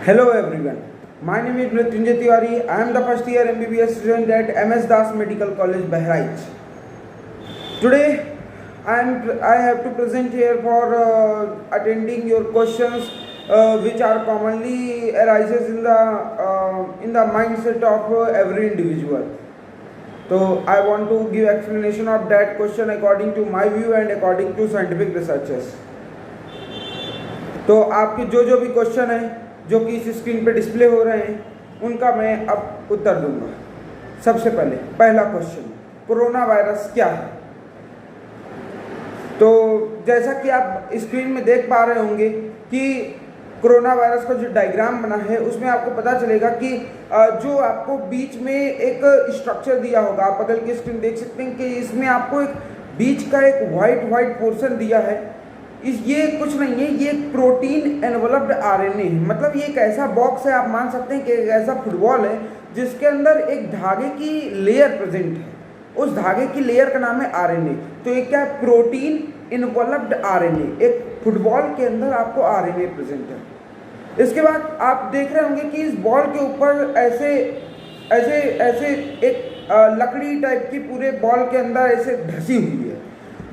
Hello everyone. My name is Mrityunjay Tiwari. I am the first year MBBS student at MS Das Medical College, Bahraich. Today I have to present here for attending your questions which are commonly arises in the mindset of every individual. So I want to give explanation of that question according to my view and according to scientific researchers. तो आपके जो भी question है जो कि इस screen पे display हो रहे हैं उनका मैं अब उत्तर दूंगा। सबसे पहले पहला क्वेश्चन, कोरोना वायरस क्या है? तो जैसा कि आप स्क्रीन में देख पा रहे होंगे कि कोरोना वायरस का जो डायग्राम बना है उसमें आपको पता चलेगा कि जो आपको बीच में एक स्ट्रक्चर दिया होगा, आप बगल की स्क्रीन देख सकते हैं कि इसमें आपको एक बीच का एक वाइट पोर्शन दिया है। ये कुछ नहीं है, ये प्रोटीन एनवलप्ड आरएनए है। मतलब ये एक ऐसा बॉक्स है, आप मान सकते हैं कि एक ऐसा फुटबॉल है जिसके अंदर एक धागे की लेयर प्रेजेंट है। उस धागे की लेयर का नाम है आरएनए। तो ये क्या है? Protein enveloped RNA. एक फुटबॉल के अंदर आपको आरएनए प्रेजेंट है। इसके बाद आप देख रहे होंगे कि इस बॉल के ऊपर ऐसे ऐसे ऐसे एक लकड़ी टाइप की पूरे बॉल के अंदर ऐसे धसी हुई है।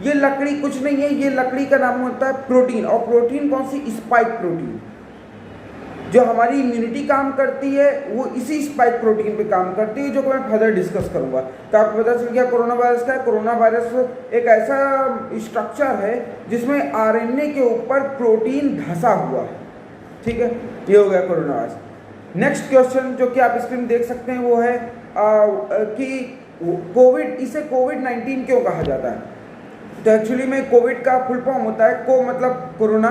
ये लकड़ी कुछ नहीं है, ये लकड़ी का नाम होता है प्रोटीन। और प्रोटीन कौन सी? Spike protein. जो हमारी इम्यूनिटी काम करती है वो इसी स्पाइक प्रोटीन पे काम करती है, जो कि मैं फर्दर डिस्कस करूंगा। तो आपको पता चल गया कोरोना वायरस क्या है। कोरोना वायरस एक ऐसा स्ट्रक्चर है जिसमें आरएनए के ऊपर प्रोटीन धसा हुआ है। ठीक है, ये हो गया कोरोना वायरस। नेक्स्ट क्वेश्चन जो कि आप स्क्रीन में देख सकते हैं वो है कि कोविड, इसे कोविड-19 क्यों कहा जाता है? तो एक्चुअली में कोविड का फुल फॉर्म होता है को मतलब कोरोना,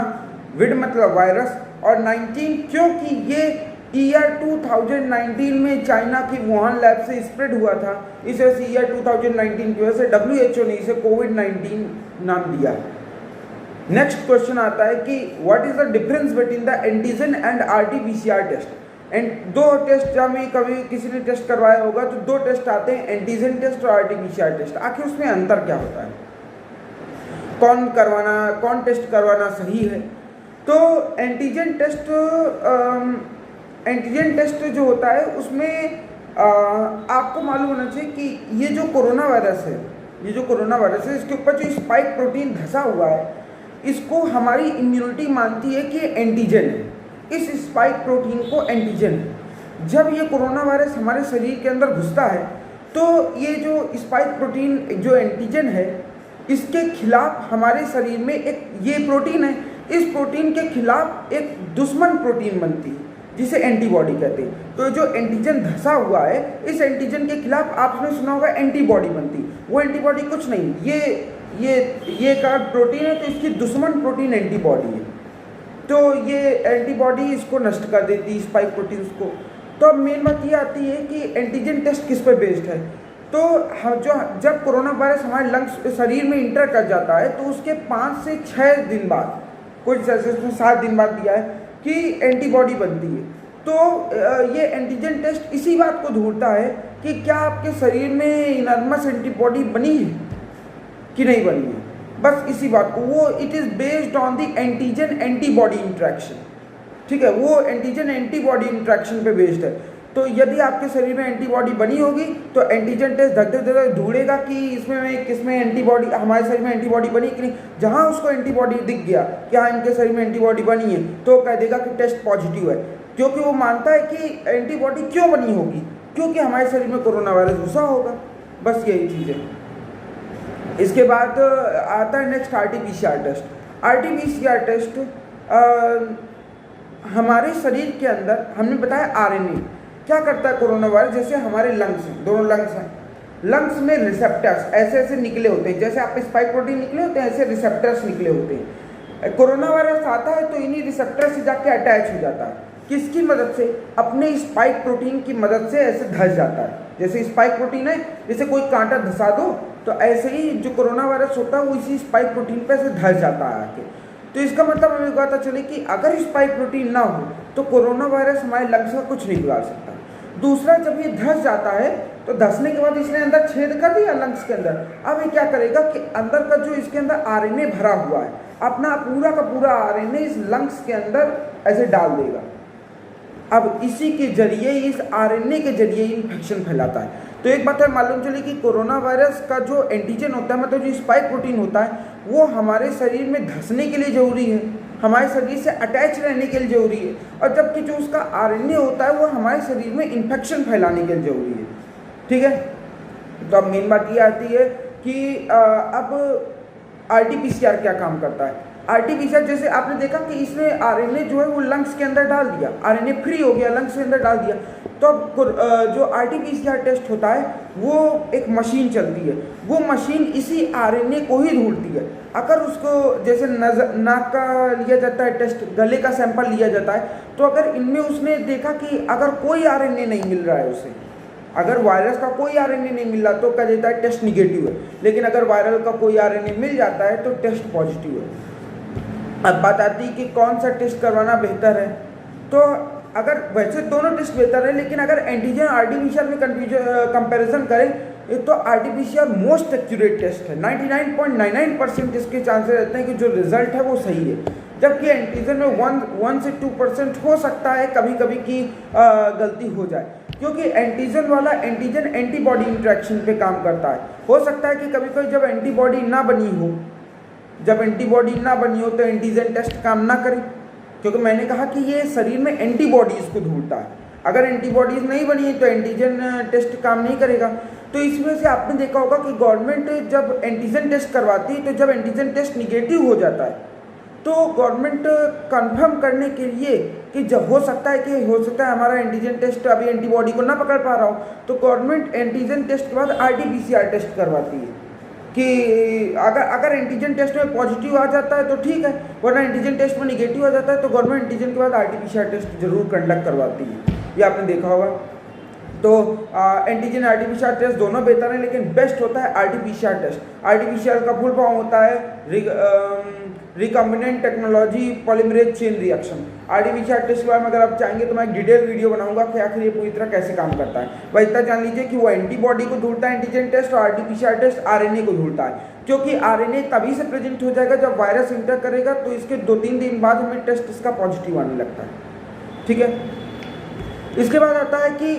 विड मतलब वायरस, और 19 क्योंकि ये ईयर 2019 में चाइना की वुहान लैब से स्प्रेड हुआ था। इस वजह से ईयर 2019 की वजह से WHO ने इसे कोविड-19 नाम दिया। नेक्स्ट क्वेश्चन आता है कि what is the difference between the antigen and RT-PCR test. And दो टेस्ट, जब भी कभी किसी ने टेस्ट करवाया होगा तो दो टेस्ट आते हैं, एंटीजन टेस्ट और RT-PCR टेस्ट। आखिर उसमें अंतर क्या होता है? कौन टेस्ट करवाना सही है? तो एंटीजन टेस्ट जो होता है उसमें आपको मालूम होना चाहिए कि ये जो कोरोना वायरस है इसके ऊपर जो स्पाइक प्रोटीन धसा हुआ है इसको हमारी इम्यूनिटी मानती है कि एंटीजन है। इस स्पाइक प्रोटीन को एंटीजन है। जब ये कोरोना वायरस हमारे शरीर के अंदर घुसता है तो ये जो स्पाइक प्रोटीन जो एंटीजन है इसके खिलाफ हमारे शरीर में एक ये प्रोटीन है, इस प्रोटीन के खिलाफ एक दुश्मन प्रोटीन बनती है जिसे एंटीबॉडी कहते हैं। तो जो एंटीजन धसा हुआ है इस एंटीजन के खिलाफ आपने सुना होगा एंटीबॉडी बनती। वो एंटीबॉडी कुछ नहीं, ये का प्रोटीन है, तो इसकी दुश्मन प्रोटीन एंटीबॉडी है। तो ये एंटीबॉडी इसको नष्ट कर देती है, स्पाइक प्रोटीन्स को। तो अब मेन बात ये आती है कि एंटीजन टेस्ट किस पर बेस्ड है। तो जब कोरोना वायरस हमारे लंग्स शरीर में इंटर कर जाता है तो उसके 5 से 6 दिन बाद, कुछ जैसे उसमें 7 दिन बाद दिया है कि एंटीबॉडी बनती है। तो ये एंटीजन टेस्ट इसी बात को ढूंढता है कि क्या आपके शरीर में इनर्मस एंटीबॉडी बनी है कि नहीं बनी है। बस इसी बात को, वो it is based on the antigen antibody interaction. ठीक है, वो एंटीजन एंटीबॉडी इंट्रैक्शन पे बेस्ड है। तो यदि आपके शरीर में एंटीबॉडी बनी होगी तो एंटीजन टेस्ट धक ढूंढेगा कि इसमें किसमें एंटीबॉडी, हमारे शरीर में एंटीबॉडी बनी कि नहीं। जहां उसको एंटीबॉडी दिख गया कि हाँ इनके शरीर में एंटीबॉडी बनी है तो कह देगा कि टेस्ट पॉजिटिव है, क्योंकि वो मानता है कि एंटीबॉडी क्यों बनी होगी, क्योंकि हमारे शरीर में कोरोना वायरस घुसा होगा। बस यही चीज़ है। इसके बाद आता है next RT-PCR test. RT-PCR test हमारे शरीर के अंदर, हमने बताया आरएनए क्या करता है कोरोना वायरस। जैसे हमारे लंग्स हैं, दोनों लंग्स हैं, लंग्स में रिसेप्टर्स ऐसे निकले होते हैं, जैसे आप स्पाइक प्रोटीन निकले होते हैं ऐसे रिसेप्टर्स निकले होते हैं। कोरोना वायरस आता है तो इन्हीं रिसेप्टर से जाके अटैच हो जाता है। किसकी मदद से? अपने स्पाइक प्रोटीन की मदद से ऐसे धस जाता है। जैसे स्पाइक प्रोटीन है, जैसे कोई कांटा धसा दो तो ऐसे ही जो कोरोना वायरस होता है वो इसी स्पाइक प्रोटीन पर ऐसे धस जाता है आके। तो इसका मतलब हमें पता चले कि अगर स्पाइक प्रोटीन ना हो तो कोरोना वायरस हमारे लंग्स का कुछ नहीं बिगाड़ सकता। दूसरा, जब ये धस जाता है तो धसने के बाद इसने अंदर छेद कर दिया लंग्स के अंदर। अब ये क्या करेगा कि अंदर का जो इसके अंदर आरएनए भरा हुआ है अपना पूरा का पूरा आरएनए इस लंग्स के अंदर ऐसे डाल देगा। अब इसी के जरिए, इस आरएनए के जरिए इन्फेक्शन फैलाता है। तो एक बात है मालूम चली कि कोरोना वायरस का जो एंटीजन होता है, मतलब जो स्पाइक प्रोटीन होता है, वो हमारे शरीर में धंसने के लिए ज़रूरी है, हमारे शरीर से अटैच रहने के लिए ज़रूरी है, और जबकि जो उसका आरएनए होता है वो हमारे शरीर में इन्फेक्शन फैलाने के लिए ज़रूरी है। ठीक है, तो अब मेन बात ये आती है कि अब आरटीपीसीआर क्या काम करता है। आरटीपीसीआर जैसे आपने देखा कि इसने आरएनए जो है वो लंग्स के अंदर डाल दिया, आरएनए फ्री हो गया, लंग्स के अंदर डाल दिया। तो अब जो आरटीपीसीआर टेस्ट होता है वो एक मशीन चलती है, वो मशीन इसी आरएनए को ही ढूंढती है। अगर उसको जैसे नाक का लिया जाता है टेस्ट, गले का सैंपल लिया जाता है, तो अगर इनमें उसने देखा कि अगर कोई आरएनए नहीं मिल रहा है उसे, अगर वायरस का कोई आरएनए नहीं मिल रहा तो कह देता है टेस्ट निगेटिव है, लेकिन अगर वायरल का कोई आरएनए मिल जाता है तो टेस्ट पॉजिटिव है। अब बात आती है कि कौन सा टेस्ट करवाना बेहतर है। तो अगर वैसे दोनों टेस्ट बेहतर है, लेकिन अगर एंटीजन आरटीपीसीआर में कंपैरिजन करें तो आरटीपीसीआर मोस्ट एक्यूरेट टेस्ट है। 99.99% इसके चांसेस रहते हैं कि जो रिजल्ट है वो सही है, जबकि एंटीजन में 1 से 2% हो सकता है कभी कभी की गलती हो जाए, क्योंकि एंटीजन वाला एंटीजन एंटीबॉडी इंटरेक्शन पे काम करता है। हो सकता है कि कभी कभी जब एंटीबॉडी ना बनी हो, तो एंटीजन टेस्ट काम ना करे, क्योंकि मैंने कहा कि ये शरीर में एंटीबॉडीज़ को ढूंढता है। अगर एंटीबॉडीज़ नहीं बनी तो एंटीजन टेस्ट काम नहीं करेगा। तो इस वजह से आपने देखा होगा कि गवर्नमेंट जब एंटीजन टेस्ट करवाती है, तो जब एंटीजन टेस्ट निगेटिव हो जाता है तो गवर्नमेंट कंफर्म करने के लिए कि जब हो सकता है हमारा एंटीजन टेस्ट अभी एंटीबॉडी को ना पकड़ पा रहा हो, तो गवर्नमेंट एंटीजन टेस्ट के बाद आरटीपीसीआर टेस्ट करवाती है कि अगर एंटीजन टेस्ट में पॉजिटिव आ जाता है तो ठीक है, वरना एंटीजन टेस्ट में निगेटिव आ जाता है तो गवर्नमेंट एंटीजन के बाद आरटीपीसीआर टेस्ट जरूर कंडक्ट करवाती है। ये आपने देखा होगा। तो एंटीजन आरटीपीसीआर टेस्ट दोनों बेहतर हैं, लेकिन बेस्ट होता है आरटीपीसीआर टेस्ट। आरटीपीसीआर का फुल फॉर्म होता है recombinant technology polymerase chain reaction. RTPCR test के बारे में अगर आप चाहेंगे तो मैं एक डिटेल वीडियो बनाऊंगा कि आखिर ये पूरी तरह कैसे काम करता है। वह इतना जान लीजिए कि वो एंटीबॉडी को ढूंढता है एंटीजन टेस्ट, और आरटीपीसीआर टेस्ट आरएनए को ढूंढता है, क्योंकि आरएनए तभी से प्रेजेंट हो जाएगा जब वायरस इंटर करेगा, तो इसके 2-3 दिन बाद हमें टेस्ट इसका पॉजिटिव आने लगता है। ठीक है, इसके बाद आता है कि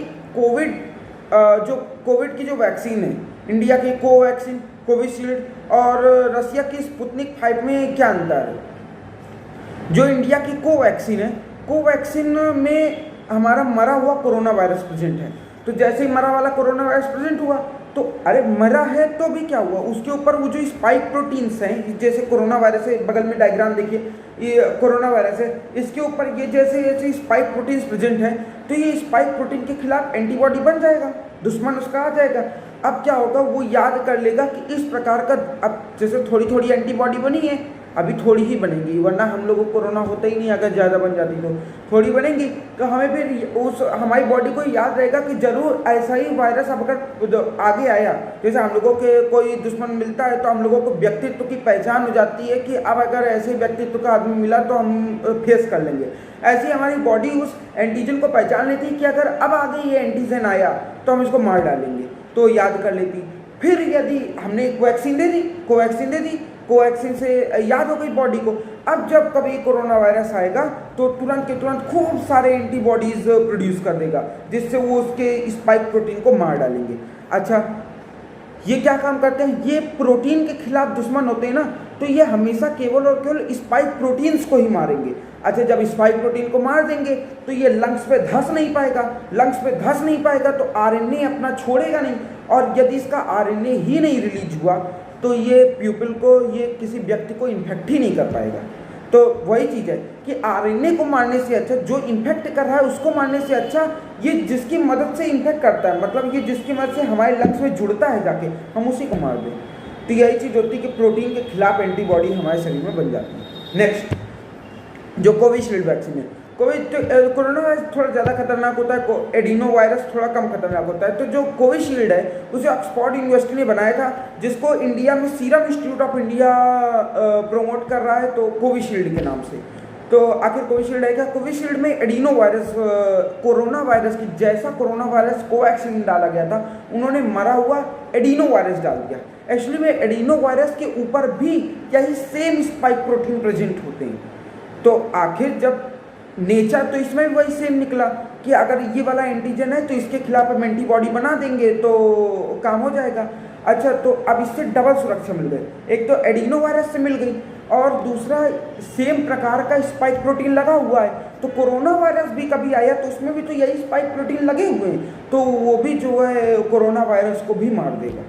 कोविड की जो वैक्सीन है, इंडिया की कोवैक्सीन, कोविशील्ड और रसिया की स्पुतनिक 5 में क्या अंतर है। जो इंडिया की कोवैक्सीन है, कोवैक्सीन में हमारा मरा हुआ कोरोना वायरस प्रेजेंट है। तो जैसे ही मरा वाला कोरोना वायरस प्रेजेंट हुआ तो अरे मरा है तो भी क्या हुआ, उसके ऊपर वो जो स्पाइक प्रोटीन्स हैं, जैसे कोरोना वायरस है, बगल में डायग्राम देखिए, ये कोरोना वायरस है, इसके ऊपर ये जैसे स्पाइक प्रोटीन्स प्रेजेंट हैं, तो ये स्पाइक प्रोटीन के खिलाफ एंटीबॉडी बन जाएगा, दुश्मन उसका आ जाएगा। अब क्या होगा, वो याद कर लेगा कि इस प्रकार का, अब जैसे थोड़ी थोड़ी एंटीबॉडी बनी है, अभी थोड़ी ही बनेगी, वरना हम लोगों को कोरोना होता ही नहीं, अगर ज़्यादा बन जाती तो थोड़ी बनेगी, तो हमें फिर हमारी बॉडी को याद रहेगा कि जरूर ऐसा ही वायरस अब अगर आगे आया, जैसे हम लोगों के कोई दुश्मन मिलता है तो हम लोगों को व्यक्तित्व की पहचान हो जाती है कि अब अगर ऐसे व्यक्तित्व का आदमी मिला तो हम फेस कर लेंगे। ऐसे ही हमारी बॉडी उस एंटीजन को पहचान लेती है कि अगर अब आगे ये एंटीजन आया तो हम इसको मार डालेंगे, तो याद कर लेती। फिर यदि हमने कोवैक्सीन दे दी, कोवैक्सीन से याद हो गई बॉडी को, अब जब कभी कोरोना वायरस आएगा तो तुरंत के तुरंत खूब सारे एंटीबॉडीज प्रोड्यूस कर देगा, जिससे वो उसके स्पाइक प्रोटीन को मार डालेंगे। अच्छा, ये क्या काम करते हैं, ये प्रोटीन के खिलाफ दुश्मन होते हैं ना, तो ये हमेशा केवल और केवल स्पाइक प्रोटीन्स को ही मारेंगे। अच्छा, जब स्पाइक प्रोटीन को मार देंगे तो ये लंग्स पे धंस नहीं पाएगा, तो आरएनए अपना छोड़ेगा नहीं, और यदि इसका आरएनए ही नहीं रिलीज हुआ तो ये प्यूपिल को, ये किसी व्यक्ति को इन्फेक्ट ही नहीं कर पाएगा। तो वही चीज़ है कि आरएनए को मारने से अच्छा, जो इन्फेक्ट कर रहा है उसको मारने से अच्छा ये जिसकी मदद से इन्फेक्ट करता है, मतलब ये जिसकी मदद से हमारे लंग्स में जुड़ता है जाके, हम उसी को मार दें। तो यही चीज़ होती है कि प्रोटीन के खिलाफ एंटीबॉडी हमारे शरीर में बन जाती है। नेक्स्ट, जो कोविशील्ड वैक्सीन है, कोरोना वायरस थोड़ा ज़्यादा खतरनाक होता है, एडिनो वायरस थोड़ा कम खतरनाक होता है। तो जो कोविशील्ड है उसे ऑक्सफोर्ड यूनिवर्सिटी ने बनाया था, जिसको इंडिया में serum institute of India promote कर रहा है, तो कोविशील्ड के नाम से। तो आखिर कोविशील्ड है क्या, कोविशील्ड में एडिनो वायरस, कोरोना वायरस की जैसा कोरोना वायरस कोवैक्सीन में डाला गया था, उन्होंने मरा हुआ एडिनो वायरस डाल दिया। एक्चुअली में एडिनो वायरस के ऊपर भी यही सेम स्पाइक प्रोटीन प्रेजेंट होते हैं। तो आखिर जब नेचर तो इसमें भी वही सेम निकला कि अगर ये वाला एंटीजन है तो इसके खिलाफ हम एंटीबॉडी बना देंगे तो काम हो जाएगा। अच्छा, तो अब इससे डबल सुरक्षा मिल गई, एक तो एडिनो वायरस से मिल गई और दूसरा सेम प्रकार का स्पाइक प्रोटीन लगा हुआ है। तो कोरोना वायरस भी कभी आया तो उसमें भी तो यही स्पाइक प्रोटीन लगे हुए हैं, तो वो भी जो है कोरोना वायरस को भी मार देगा।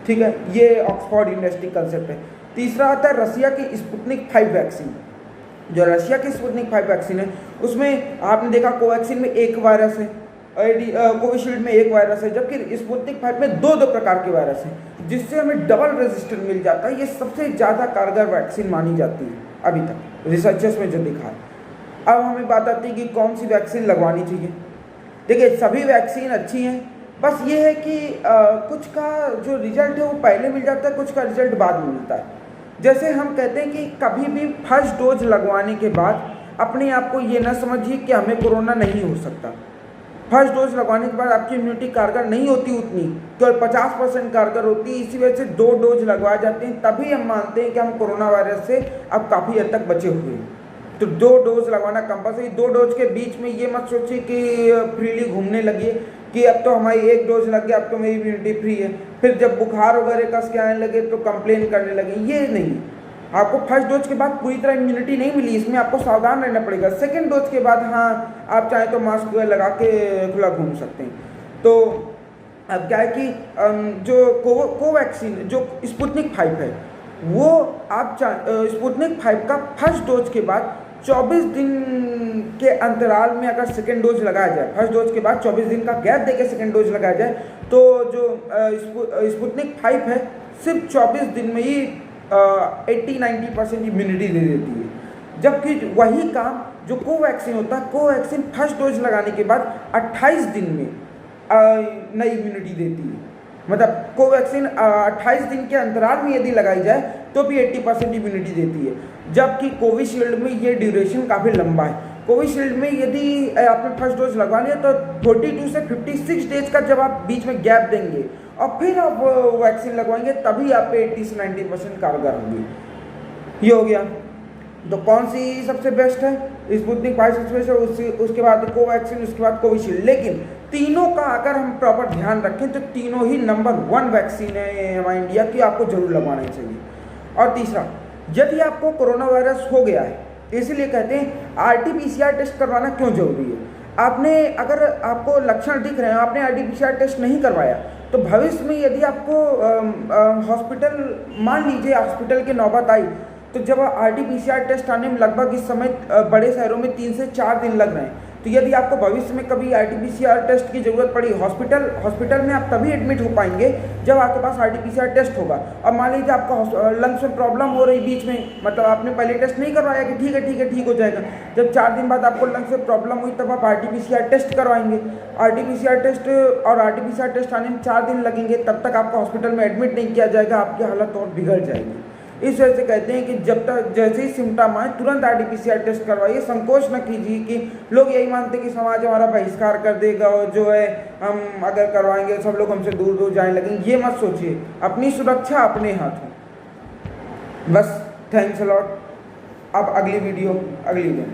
ठीक है, ये ऑक्सफोर्ड यूनिवर्सिटी कंसेप्ट है। तीसरा आता है रसिया की स्पुतनिक 5 वैक्सीन। जो रशिया की स्पुतनिक 5 वैक्सीन है उसमें आपने देखा कोवैक्सीन में एक वायरस है, कोविशील्ड में एक वायरस है, जबकि स्पुतनिक 5 में दो प्रकार के वायरस हैं, जिससे हमें डबल रेजिस्टेंस मिल जाता है। ये सबसे ज़्यादा कारगर वैक्सीन मानी जाती है अभी तक रिसर्चर्स में जो दिखा है। अब हमें बात आती है कि कौन सी वैक्सीन लगवानी चाहिए। देखिए, सभी वैक्सीन अच्छी हैं, बस ये है कि कुछ का जो रिजल्ट है वो पहले मिल जाता है, कुछ का रिजल्ट बाद में मिलता है। जैसे हम कहते हैं कि कभी भी फर्स्ट डोज लगवाने के बाद अपने आप को ये ना समझिए कि हमें कोरोना नहीं हो सकता। फर्स्ट डोज लगवाने के बाद आपकी इम्यूनिटी कारगर नहीं होती उतनी, केवल 50% कारगर होती है। इसी वजह से 2 डोज लगवाए जाते हैं, तभी हम मानते हैं कि हम कोरोना वायरस से अब काफ़ी हद तक बचे हुए हैं। तो 2 डोज लगवाना कंपल्सरी। 2 डोज के बीच में ये मत सोचिए कि फ्रीली घूमने लगिए कि अब तो हमारी 1 डोज लग गया, अब तो मेरी इम्यूनिटी फ्री है, फिर जब बुखार वगैरह कस के आने लगे तो कंप्लेन करने लगे। ये नहीं, आपको फर्स्ट डोज के बाद पूरी तरह इम्यूनिटी नहीं मिली, इसमें आपको सावधान रहना पड़ेगा। सेकेंड डोज के बाद हाँ, आप चाहें तो मास्क लगा के खुला घूम सकते हैं। तो अब क्या है कि जो कोवैक्सीन जो स्पुतनिक 5 है वो आप स्पुतनिक 5 का फर्स्ट डोज के बाद 24 दिन के अंतराल में अगर सेकेंड डोज लगाया जाए, फर्स्ट डोज के बाद 24 दिन का गैप देके सेकेंड डोज लगाया जाए, तो जो स्पुतनिक 5 है सिर्फ 24 दिन में ही 80-90% इम्यूनिटी दे देती है। जबकि वही काम जो कोवैक्सीन होता है, कोवैक्सीन फर्स्ट डोज लगाने के बाद 28 दिन में नई इम्यूनिटी देती है। मतलब कोवैक्सीन 28 दिन के अंतराल में यदि लगाई जाए तो भी 80% इम्यूनिटी देती है, जबकि कोविशील्ड में ये ड्यूरेशन काफ़ी लंबा है। कोविशील्ड में यदि आपने फर्स्ट डोज लगवा लिया तो 42 से 56 डेज का जब आप बीच में गैप देंगे और फिर आप वैक्सीन लगवाएंगे, तभी आप पे 80 से 90% कारगर होंगी। ये हो गया। तो कौन सी सबसे बेस्ट है? स्पुतनिक 5 सबसे बेस्ट है, उसके बाद कोवैक्सीन, उसके बाद कोविशील्ड। लेकिन तीनों का अगर हम प्रॉपर ध्यान रखें तो तीनों ही नंबर 1 वैक्सीन है हमारे इंडिया की, आपको जरूर लगवाना चाहिए। और तीसरा, यदि आपको कोरोना वायरस हो गया है, इसीलिए कहते हैं RT-PCR टेस्ट करवाना क्यों जरूरी है। आपने अगर आपको लक्षण दिख रहे हैं, आपने RT-PCR टेस्ट नहीं करवाया, तो भविष्य में यदि आपको हॉस्पिटल, मान लीजिए हॉस्पिटल की नौबत आई, तो जब RT-PCR टेस्ट आने में लगभग इस समय बड़े शहरों में 3 से 4 दिन लग रहे हैं, तो यदि आपको भविष्य में कभी RT-PCR टेस्ट की ज़रूरत पड़ी, हॉस्पिटल में आप तभी एडमिट हो पाएंगे जब आपके पास RT-PCR टेस्ट होगा। और मान लीजिए आपका लंग्स में प्रॉब्लम हो रही बीच में, मतलब आपने पहले टेस्ट नहीं करवाया कि ठीक हो जाएगा, जब 4 दिन बाद आपको लंग्स में प्रॉब्लम हुई तब आप RT-PCR टेस्ट करवाएंगे। RT-PCR टेस्ट और RT-PCR टेस्ट आने में 4 दिन लगेंगे, तब तक आपको हॉस्पिटल में एडमिट नहीं किया जाएगा, आपकी हालत और बिगड़ जाएगी। इस वजह से कहते हैं कि जब तक जैसे ही सिम्टम आए तुरंत RT-PCR टेस्ट करवाइए। संकोच न कीजिए कि लोग यही मानते हैं कि समाज हमारा बहिष्कार कर देगा और जो है हम अगर करवाएंगे सब लोग हमसे दूर दूर जाने लगेंगे। ये मत सोचिए, अपनी सुरक्षा अपने हाथों। बस, थैंक्स अ लॉट। अब अगली वीडियो अगली दिन।